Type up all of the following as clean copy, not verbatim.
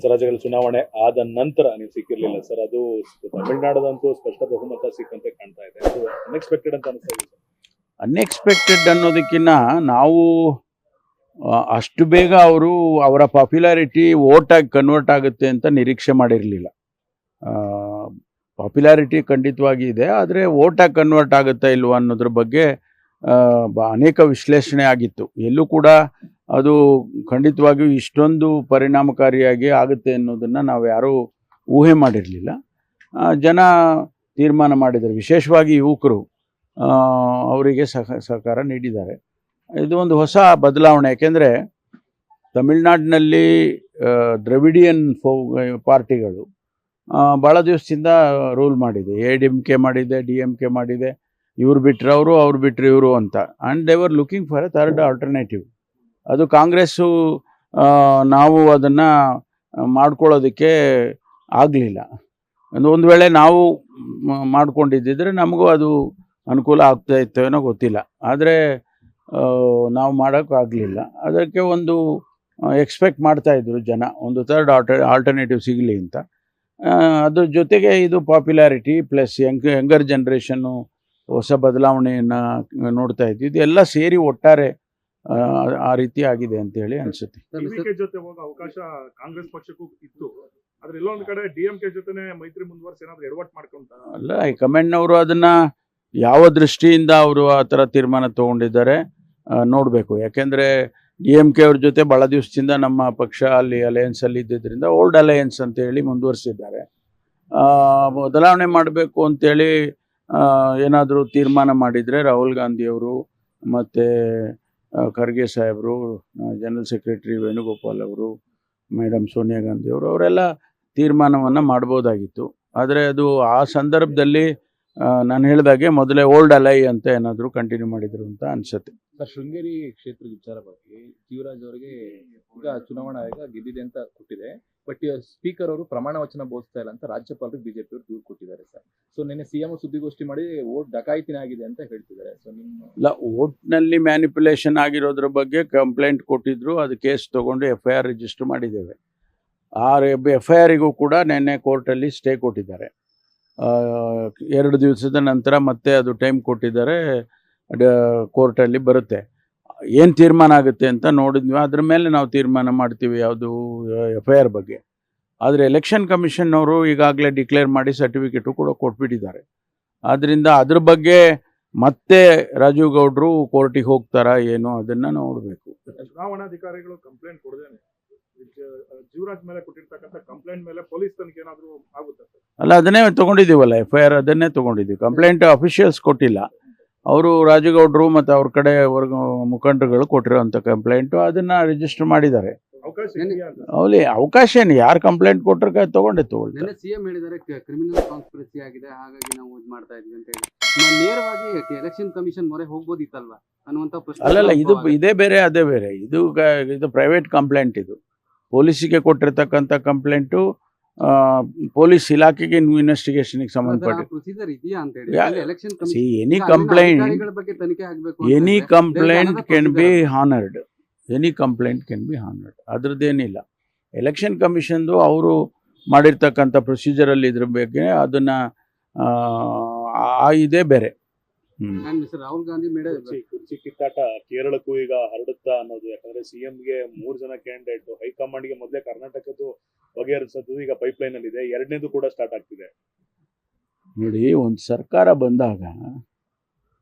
ಪಂಚರಾಜ್ಯಗಳ ಚುನಾವಣೆ ಆದ ನಂತರ ನೀವು ಸಿಕ್ಕಿರ್ಲಿಲ್ಲ ಸರ್. ಅದು ತಮಿಳುನಾಡದಂತೂ ಸ್ಪಷ್ಟ ಬಹುಮತ ಸಿಕ್ಕಂತೆ ಕಾಣ್ತಾ ಇದೆ. ಅನ್ಎಕ್ಸ್ಪೆಕ್ಟೆಡ್ ಅಂತ ಅನಿಸ್ತಾ ಇದೆ ಸರ್. ಅನ್ಎಕ್ಸ್ಪೆಕ್ಟೆಡ್ ಅನ್ನೋದಕ್ಕಿಂತ ನಾವು ಅಷ್ಟು ಬೇಗ ಅವರ ಪಾಪ್ಯುಲಾರಿಟಿ ವೋಟಾಗಿ ಕನ್ವರ್ಟ್ ಆಗುತ್ತೆ ಅಂತ ನಿರೀಕ್ಷೆ ಮಾಡಿರಲಿಲ್ಲ. ಪಾಪ್ಯುಲಾರಿಟಿ ಖಂಡಿತವಾಗಿ ಇದೆ, ಆದರೆ ವೋಟಾಗಿ ಕನ್ವರ್ಟ್ ಆಗುತ್ತಾ ಇಲ್ವಾ ಅನ್ನೋದ್ರ ಬಗ್ಗೆ ಅನೇಕ ವಿಶ್ಲೇಷಣೆ ಆಗಿತ್ತು. ಎಲ್ಲೂ ಕೂಡ ಅದು ಖಂಡಿತವಾಗಿಯೂ ಇಷ್ಟೊಂದು ಪರಿಣಾಮಕಾರಿಯಾಗಿ ಆಗುತ್ತೆ ಅನ್ನೋದನ್ನು ನಾವು ಯಾರೂ ಊಹೆ ಮಾಡಿರಲಿಲ್ಲ. ಜನ ತೀರ್ಮಾನ ಮಾಡಿದ್ದಾರೆ, ವಿಶೇಷವಾಗಿ ಯುವಕರು ಅವರಿಗೆ ಸಹಕಾರ ನೀಡಿದ್ದಾರೆ. ಇದು ಒಂದು ಹೊಸ ಬದಲಾವಣೆ. ಯಾಕೆಂದರೆ ತಮಿಳ್ನಾಡಿನಲ್ಲಿ ದ್ರವಿಡಿಯನ್ ಪಾರ್ಟಿಗಳು ಭಾಳ ದಿವಸದಿಂದ ರೂಲ್ ಮಾಡಿದೆ. ADMK ಮಾಡಿದೆ, DMK ಮಾಡಿದೆ, ಇವ್ರು ಬಿಟ್ಟರೆ ಅವ್ರು ಬಿಟ್ಟರೆ ಇವರು ಅಂತ. And they were looking for A third alternative. ಅದು ಕಾಂಗ್ರೆಸ್ಸು ನಾವು ಅದನ್ನು ಮಾಡ್ಕೊಳ್ಳೋದಕ್ಕೆ ಆಗಲಿಲ್ಲ. ಒಂದು ವೇಳೆ ನಾವು ಮಾಡ್ಕೊಂಡಿದ್ದಿದ್ರೆ ನಮಗೂ ಅದು ಅನುಕೂಲ ಆಗ್ತಾ ಇತ್ತು ಏನೋ ಗೊತ್ತಿಲ್ಲ. ಆದರೆ ನಾವು ಮಾಡೋಕ್ಕಾಗಲಿಲ್ಲ. ಅದಕ್ಕೆ ಒಂದು ಎಕ್ಸ್ಪೆಕ್ಟ್ ಮಾಡ್ತಾಯಿದ್ರು ಜನ, ಒಂದು ಥರ್ಡ್ ಆಲ್ಟರ್ನೇಟಿವ್ ಸಿಗಲಿ ಅಂತ. ಅದ್ರ ಜೊತೆಗೆ ಇದು ಪಾಪ್ಯುಲಾರಿಟಿ ಪ್ಲಸ್ ಯಂಗರ್ ಜನ್ರೇಷನ್ನು ಹೊಸ ಬದಲಾವಣೆಯನ್ನು ನೋಡ್ತಾ ಇದ್ವಿ. ಇದೆಲ್ಲ ಸೇರಿ ಒಟ್ಟಾರೆ ಆ ರೀತಿ ಆಗಿದೆ ಅಂತೇಳಿ ಅನಿಸುತ್ತೆ. ಜೊತೆ ಹೋಗೋ ಅವಕಾಶ ಕಾಂಗ್ರೆಸ್ ಪಕ್ಷಕ್ಕೂ ಇತ್ತು, ಆದ್ರೆ ಎಲ್ಲೊಂದು ಕಡೆ DMK ಜೊತೆನೆ ಮೈತ್ರಿ ಮುಂದುವರಿಸಿ ಏನಾದ್ರು ಎಡವಟ್ಟು ಮಾಡ್ಕೊಂತ ಅಲ್ಲ, ಹೈಕಮಾಂಡ್ನವರು ಅದನ್ನು ಯಾವ ದೃಷ್ಟಿಯಿಂದ ಅವರು ಆ ಥರ ತೀರ್ಮಾನ ತೊಗೊಂಡಿದ್ದಾರೆ ನೋಡಬೇಕು. ಯಾಕೆಂದರೆ DMK ಅವ್ರ ಜೊತೆ ಭಾಳ ದಿವಸದಿಂದ ನಮ್ಮ ಪಕ್ಷ ಅಲ್ಲಿ ಅಲಯನ್ಸಲ್ಲಿ ಇದ್ದಿದ್ದರಿಂದ ಓಲ್ಡ್ ಅಲಯನ್ಸ್ ಅಂತೇಳಿ ಮುಂದುವರಿಸಿದ್ದಾರೆ. ಬದಲಾವಣೆ ಮಾಡಬೇಕು ಅಂತೇಳಿ ಏನಾದರೂ ತೀರ್ಮಾನ ಮಾಡಿದರೆ ರಾಹುಲ್ ಗಾಂಧಿಯವರು ಮತ್ತು ಖರ್ಗೆ ಸಾಹೇಬರು, ಜನರಲ್ ಸೆಕ್ರೆಟರಿ ವೇಣುಗೋಪಾಲ್ ಅವರು, ಮೇಡಮ್ ಸೋನಿಯಾ ಗಾಂಧಿಯವರು ಅವರೆಲ್ಲ ತೀರ್ಮಾನವನ್ನು ಮಾಡ್ಬೋದಾಗಿತ್ತು. ಆದರೆ ಅದು ಆ ಸಂದರ್ಭದಲ್ಲಿ ನಾನು ಹೇಳಿದಾಗೆ ಮೊದಲೇ ಓಲ್ಡ್ ಅಲೈ ಅಂತ ಏನಾದರೂ ಕಂಟಿನ್ಯೂ ಮಾಡಿದರು ಅಂತ ಅನಿಸುತ್ತೆ. ಸರ್, ಶೃಂಗೇರಿ ಕ್ಷೇತ್ರದ ವಿಚಾರವಾಗಿ ಜೀವರಾಜ್ ಅವರಿಗೆ ಈಗ ಚುನಾವಣಾ ಆಯೋಗ ಗೆದ್ದಿದೆ ಅಂತ ಕೊಟ್ಟಿದೆ. ಬಟ್ ಸ್ಪೀಕರ್ ಅವರು ಪ್ರಮಾಣ ವಚನ ಬೋಧಿಸ್ತಾ ಇಲ್ಲ ಅಂತ ರಾಜ್ಯಪಾಲರಿಗೆ ಬಿಜೆಪಿ ಅವರು ದೂರು ಕೊಟ್ಟಿದ್ದಾರೆ ಸರ್. ಸೊ ನಿನ್ನೆ CM ಸುದ್ದಿಗೋಷ್ಠಿ ಮಾಡಿ ವೋಟ್ ಡಕಾಯಿತಿನ ಆಗಿದೆ ಅಂತ ಹೇಳ್ತಿದ್ದಾರೆ. ಸೊ ಇಲ್ಲ, ವೋಟ್ನಲ್ಲಿ ಮ್ಯಾನಿಪ್ಯುಲೇಷನ್ ಆಗಿರೋದ್ರ ಬಗ್ಗೆ ಕಂಪ್ಲೇಂಟ್ ಕೊಟ್ಟಿದ್ರು. ಅದು ಕೇಸ್ ತೊಗೊಂಡು FIR ರಿಜಿಸ್ಟರ್ ಮಾಡಿದ್ದೇವೆ. ಆ FIRಗೂ ಕೂಡ ನಿನ್ನೆ ಕೋರ್ಟಲ್ಲಿ ಸ್ಟೇ ಕೊಟ್ಟಿದ್ದಾರೆ. 2 ದಿವಸದ ನಂತರ ಮತ್ತೆ ಅದು ಟೈಮ್ ಕೊಟ್ಟಿದ್ದಾರೆ, ಕೋರ್ಟಲ್ಲಿ ಬರುತ್ತೆ. ಏನು ತೀರ್ಮಾನ ಆಗುತ್ತೆ ಅಂತ ನೋಡಿದ್ವಿ, ಅದ್ರ ಮೇಲೆ ನಾವು ತೀರ್ಮಾನ ಮಾಡ್ತೀವಿ ಯಾವುದು FIR ಬಗ್ಗೆ. ಆದರೆ ಎಲೆಕ್ಷನ್ ಕಮಿಷನ್ನವರು ಈಗಾಗಲೇ ಡಿಕ್ಲೇರ್ ಮಾಡಿ ಸರ್ಟಿಫಿಕೇಟು ಕೂಡ ಕೊಟ್ಬಿಟ್ಟಿದ್ದಾರೆ. ಆದ್ದರಿಂದ ಅದ್ರ ಬಗ್ಗೆ ಮತ್ತೆ ರಾಜೀವ್ ಗೌಡ್ರು ಕೋರ್ಟಿಗೆ ಹೋಗ್ತಾರಾ ಏನೋ ಅದನ್ನು ನೋಡಬೇಕು. ಚುನಾವಣಾಧಿಕಾರಿಗಳು ಕಂಪ್ಲೇಂಟ್ ಕೊಡದೇನೆ ಜೀವರಾಜ್ ಮೇಲೆ ಕೊಟ್ಟಿರ್ತಕ್ಕಂಥ ಕಂಪ್ಲೇಂಟ್ ಮೇಲೆ ಪೊಲೀಸ್ ತನಿಖೆ ಏನಾದರೂ ಆಗುತ್ತೆ? ಅಲ್ಲ, ಅದನ್ನೇ ತೊಗೊಂಡಿದ್ದೀವಲ್ಲ, FIR ಅದನ್ನೇ ತೊಗೊಂಡಿದ್ದೀವಿ. ಕಂಪ್ಲೇಂಟ್ ಅಫಿಷಿಯಲ್ಸ್ ಕೊಟ್ಟಿಲ್ಲ, ಅವರು ರಾಜಗೌಡರು ಮತ್ತು ಅವ್ರ ಕಡೆ ಮುಖಂಡರುಗಳು ಕೊಟ್ಟಿರೋಂಥ ಕಂಪ್ಲೇಂಟು ಅದನ್ನು ರಿಜಿಸ್ಟರ್ ಮಾಡಿದ್ದಾರೆ. ಅವಲಿ ಅವಕಾಶ ಏನು, ಯಾರು ಕಂಪ್ಲೇಂಟ್ ಕೊಟ್ಟರೆ ತೊಗೊಳ್ತಾರೆ. CM ಹೇಳಿದ್ದಾರೆ ಕ್ರಿಮಿನಲ್ ಕಾನ್ಸ್ಪಿರಸಿ ಆಗಿದೆ, ಹಾಗಾಗಿ ನಾವು ಇದು ಮಾಡ್ತಾ ಇದೀವಿ ಅಂತ ಹೇಳಿ ನೇರವಾಗಿ ಎಲೆಕ್ಷನ್ ಕಮಿಷನ್ ಮೊರೆ ಹೋಗ್ಬೋದಿತ್ತಲ್ವಾ ಅನ್ನುವಂಥ ಪ್ರಶ್ನೆ. ಅಲ್ಲಲ್ಲ, ಇದೇ ಬೇರೆ ಅದೇ ಬೇರೆ. ಇದು ಪ್ರೈವೇಟ್ ಕಂಪ್ಲೇಂಟ್. ಇದು ಪೊಲೀಸಿಗೆ ಕೊಟ್ಟಿರ್ತಕ್ಕಂಥ ಕಂಪ್ಲೇಂಟು ಪೊಲೀಸ್ ಇಲಾಖೆಗೆ ಇನ್ವೆಸ್ಟಿಗೇಷನ್ಗೆ ಸಂಬಂಧಪಟ್ಟ any complaint can be honoured. ಅದ್ರದ್ದೇನಿಲ್ಲ. ಎಲೆಕ್ಷನ್ ಕಮಿಷನ್ದು ಅವರು ಮಾಡಿರ್ತಕ್ಕಂಥ ಪ್ರೊಸೀಜರಲ್ಲಿ ಇದ್ರ ಬಗ್ಗೆ ಅದನ್ನು ಇದೇ ಬೇರೆ. ರಾಹುಲ್ ಗಾಂಧಿ ಕುರ್ಚಿ ಕಿತ್ತಾಟ ಕೇರಳಕ್ಕೂ ಈಗ ಹರಡುತ್ತಾ ಅನ್ನೋದು. ಯಾಕಂದ್ರೆ CMಗೆ 3 ಜನ ಕ್ಯಾಂಡಿಡೇಟ್, ಹೈಕಮಾಂಡ್ಗೆ ಮೊದಲೇ ಕರ್ನಾಟಕದ್ದು ಬಗೆಹರಿಸೋದು ಈಗ ಪೈಪ್ಲೈನ್ ಅಲ್ಲಿ ಇದೆ, 2ನೇದು ಕೂಡ ಸ್ಟಾರ್ಟ್ ಆಗ್ತಿದೆ. ನೋಡಿ, ಒಂದು ಸರ್ಕಾರ ಬಂದಾಗ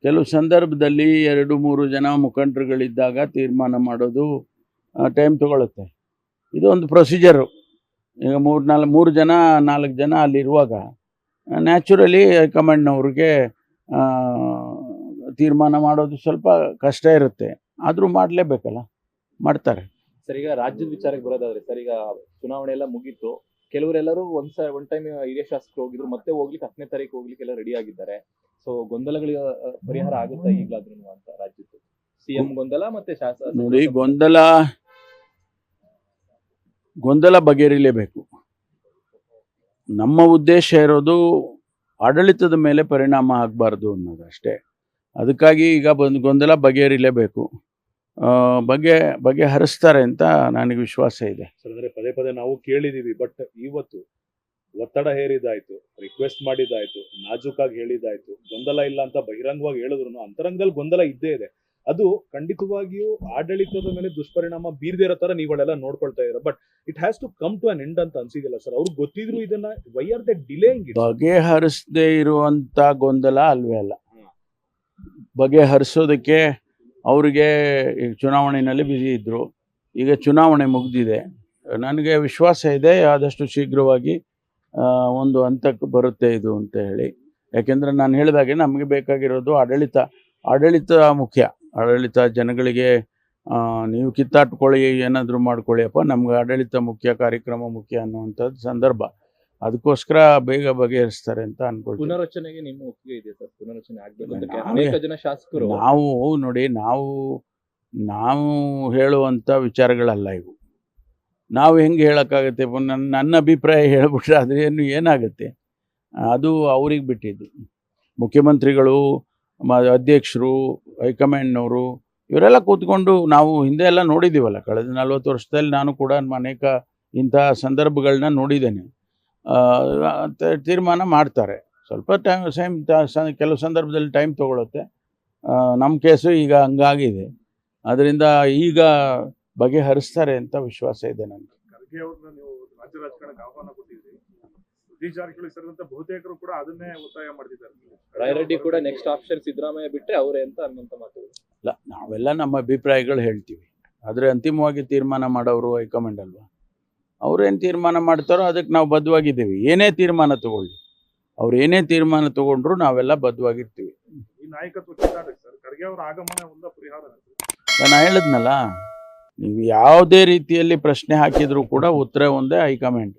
ಕೆಲವು ಸಂದರ್ಭದಲ್ಲಿ 2-3 ಜನ ಮುಖಂಡರುಗಳಿದ್ದಾಗ ತೀರ್ಮಾನ ಮಾಡೋದು ಟೈಮ್ ತಗೊಳುತ್ತೆ. ಇದು ಒಂದು ಪ್ರೊಸೀಜರು. ಈಗ 3 ಜನ 4 ಜನ ಅಲ್ಲಿರುವಾಗ ನ್ಯಾಚುರಲಿ ಹೈಕಮಾಂಡ್ನವ್ರಿಗೆ ತೀರ್ಮಾನ ಮಾಡೋದು ಸ್ವಲ್ಪ ಕಷ್ಟ ಇರುತ್ತೆ. ಆದರೂ ಮಾಡಲೇಬೇಕಲ್ಲ, ಮಾಡ್ತಾರೆ. ಸರ್, ಈಗ ರಾಜ್ಯದ ವಿಚಾರಕ್ಕೆ ಬರೋದಾದ್ರೆ ಸರ್, ಈಗ ಚುನಾವಣೆ ಎಲ್ಲ ಮುಗೀತು. ಕೆಲವರೆಲ್ಲರೂ ಒನ್ ಟೈಮ್ ಹಿರಿಯ ಶಾಸಕರು ಹೋಗಿದ್ರು, ಮತ್ತೆ ಹೋಗ್ಲಿಕ್ಕೆ 10ನೇ ತಾರೀಕು ಹೋಗ್ಲಿಕ್ಕೆ ಎಲ್ಲ ರೆಡಿ ಆಗಿದ್ದಾರೆ. ಸೊ ಗೊಂದಲಗಳಿಗೆ ಪರಿಹಾರ ಆಗುತ್ತಾ ಈಗಲಾದ್ರೂ ಅಂತ ರಾಜ್ಯದ್ದು CM ಗೊಂದಲ ಮತ್ತೆ ಶಾಸಕ? ನೋಡಿ, ಗೊಂದಲ ಬಗೆಹರಿಲೇಬೇಕು. ನಮ್ಮ ಉದ್ದೇಶ ಇರೋದು ಆಡಳಿತದ ಮೇಲೆ ಪರಿಣಾಮ ಆಗಬಾರ್ದು ಅನ್ನೋದು ಅಷ್ಟೇ. ಅದಕ್ಕಾಗಿ ಈಗ ಗೊಂದಲ ಬಗೆಹರಿಲೇಬೇಕು. ಬಗೆಹರಿಸ್ತಾರೆ ಅಂತ ನನಗೆ ವಿಶ್ವಾಸ ಇದೆ. ಸರ್ ಅಂದ್ರೆ ಪದೇ ಪದೇ ನಾವು ಕೇಳಿದೀವಿ, ಬಟ್ ಇವತ್ತು ಒತ್ತಡ ಹೇರಿದಾಯ್ತು, ರಿಕ್ವೆಸ್ಟ್ ಮಾಡಿದಾಯ್ತು, ನಾಜೂಕಾಗಿ ಹೇಳಿದಾಯ್ತು, ಗೊಂದಲ ಇಲ್ಲ ಅಂತ ಬಹಿರಂಗವಾಗಿ ಹೇಳಿದ್ರು ಅಂತರಂಗದಲ್ಲಿ ಗೊಂದಲ ಇದ್ದೇ ಇದೆ. ಅದು ಖಂಡಿತವಾಗಿಯೂ ಆಡಳಿತದ ಮೇಲೆ ದುಷ್ಪರಿಣಾಮ ಬೀರದೇ ಇರೋ ತರ ನೀವುಗಳೆಲ್ಲ ನೋಡ್ಕೊಳ್ತಾ ಇದ್ದೀರಾ. But it has to come to an end ಅಂತ ಅನ್ಸಿದಿಲ್ಲ ಸರ್? ಅವ್ರಿಗೆ ಗೊತ್ತಿದ್ರು ಇದನ್ನ why are they delaying it? ಬಗೆಹರಿಸದೇ ಇರುವಂಥ ಗೊಂದಲ ಅಲ್ವೇ ಅಲ್ಲ. ಬಗೆಹರಿಸೋದಕ್ಕೆ ಅವರಿಗೆ ಈಗ ಚುನಾವಣೆಯಲ್ಲಿ ಬ್ಯುಸಿ ಇದ್ದರು, ಈಗ ಚುನಾವಣೆ ಮುಗಿದಿದೆ. ನನಗೆ ವಿಶ್ವಾಸ ಇದೆ ಆದಷ್ಟು ಶೀಘ್ರವಾಗಿ ಒಂದು ಹಂತಕ್ಕೆ ಬರುತ್ತೆ ಇದು ಅಂತ ಹೇಳಿ. ಯಾಕೆಂದರೆ ನಾನು ಹೇಳಿದಾಗೆ ನಮಗೆ ಬೇಕಾಗಿರೋದು ಆಡಳಿತ ಮುಖ್ಯ. ಆಡಳಿತ ಜನಗಳಿಗೆ ನೀವು ಕಿತ್ತಾಟ್ಕೊಳ್ಳಿ, ಏನಾದರೂ ಮಾಡ್ಕೊಳ್ಳಿಯಪ್ಪ, ನಮ್ಗೆ ಆಡಳಿತ ಮುಖ್ಯ, ಕಾರ್ಯಕ್ರಮ ಮುಖ್ಯ ಅನ್ನುವಂಥದ್ದು ಸಂದರ್ಭ. ಅದಕ್ಕೋಸ್ಕರ ಬೇಗ ಬಗೆಹರಿಸ್ತಾರೆ ಅಂತ ಅನ್ಕೊಳ್ತೀನಿ. ಪುನರಚನೆಗೆ ನಿಮ್ಮ ಒಪ್ಪಿಗೆ ಇದೆ ಸರ್? ಪುನರಚನೆ ಆಗ್ಬೇಕು ಅಂತ ನಾವೇ- ಅನೇಕ ಜನ ಶಾಸಕರು ನಾವು ನೋಡಿ, ನಾವು ಹೇಳುವಂಥ ವಿಚಾರಗಳಲ್ಲ ಇವು. ನಾವು ಹೆಂಗೆ ಹೇಳೋಕ್ಕಾಗತ್ತೆ? ನನ್ನ ಅಭಿಪ್ರಾಯ ಹೇಳ್ಬಿಟ್ರೆ ಅದೇನು ಏನಾಗುತ್ತೆ? ಅದು ಅವ್ರಿಗೆ ಬಿಟ್ಟಿದ್ದು. ಮುಖ್ಯಮಂತ್ರಿಗಳು, ಅಧ್ಯಕ್ಷರು, ಹೈಕಮಾಂಡ್ನವರು ಇವರೆಲ್ಲ ಕೂತ್ಕೊಂಡು ನಾವು ಹಿಂದೆ ಎಲ್ಲ ನೋಡಿದ್ದೀವಲ್ಲ. ಕಳೆದ 40 ವರ್ಷದಲ್ಲಿ ನಾನು ಕೂಡ ಅನೇಕ ಇಂಥ ಸಂದರ್ಭಗಳನ್ನ ನೋಡಿದ್ದೇನೆ. ತೀರ್ಮಾನ ಮಾಡ್ತಾರೆ. ಸ್ವಲ್ಪ ಕೆಲವು ಸಂದರ್ಭದಲ್ಲಿ ಟೈಮ್ ತೊಗೊಳುತ್ತೆ. ನಮ್ಮ ಕೇಸು ಈಗ ಹಂಗಾಗಿದೆ. ಅದರಿಂದ ಈಗ ಬಗೆಹರಿಸ್ತಾರೆ ಅಂತ ವಿಶ್ವಾಸ ಇದೆ ನನಗೆ. ಖರ್ಗೆ ಅವ್ರನ್ನ ನೀವು ರಾಜ್ಯ ರಾಜಕಾರಣಕ್ಕೆ ಆಹ್ವಾನ ಕೊಟ್ಟಿದ್ರಿ, ಸತೀಶ್ ಜಾರಕಿಹೊಳಿ ಸೇರಿದಂತೆ ಬಹುತೇಕರು ಕೂಡ ಅದನ್ನೇ ಒತ್ತಾಯ ಮಾಡ್ತಿದ್ದಾರೆ. ರಾಯರೆಡ್ಡಿ ಕೂಡ ನೆಕ್ಸ್ಟ್ ಆಪ್ಷನ್ ಸಿದ್ದರಾಮಯ್ಯ ಬಿಟ್ರೆ ಅವರೇ ಅಂತ ಅನ್ನುವಂತ ಮಾತು. ಇಲ್ಲ, ನಾವೆಲ್ಲ ನಮ್ಮ ಅಭಿಪ್ರಾಯಗಳು ಹೇಳ್ತೀವಿ. ಆದರೆ ಅಂತಿಮವಾಗಿ ತೀರ್ಮಾನ ಮಾಡೋರು ಹೈಕಮಾಂಡ್ ಅಲ್ವಾ? ಅವ್ರೇನು ತೀರ್ಮಾನ ಮಾಡ್ತಾರೋ ಅದಕ್ಕೆ ನಾವು ಬದ್ಧವಾಗಿದ್ದೀವಿ. ಏನೇ ತೀರ್ಮಾನ ತಗೊಳ್ಳಿ, ಅವ್ರು ಏನೇ ತೀರ್ಮಾನ ತಗೊಂಡ್ರು ನಾವೆಲ್ಲ ಬದ್ಧವಾಗಿರ್ತೀವಿ. ಈ ನಾಯಕತ್ವ ಕಿತ್ತಾಟಕ್ಕೆ ಸರ್ ಖರ್ಗೆ ಅವರ ಆಗಮನ ಒಂದ ಪರಿಹಾರ? ನಾನು ಹೇಳಿದ್ನಲ್ಲ, ನೀವು ಯಾವುದೇ ರೀತಿಯಲ್ಲಿ ಪ್ರಶ್ನೆ ಹಾಕಿದರೂ ಕೂಡ ಉತ್ತರ ಒಂದೇ, ಹೈಕಮಾಂಡ್.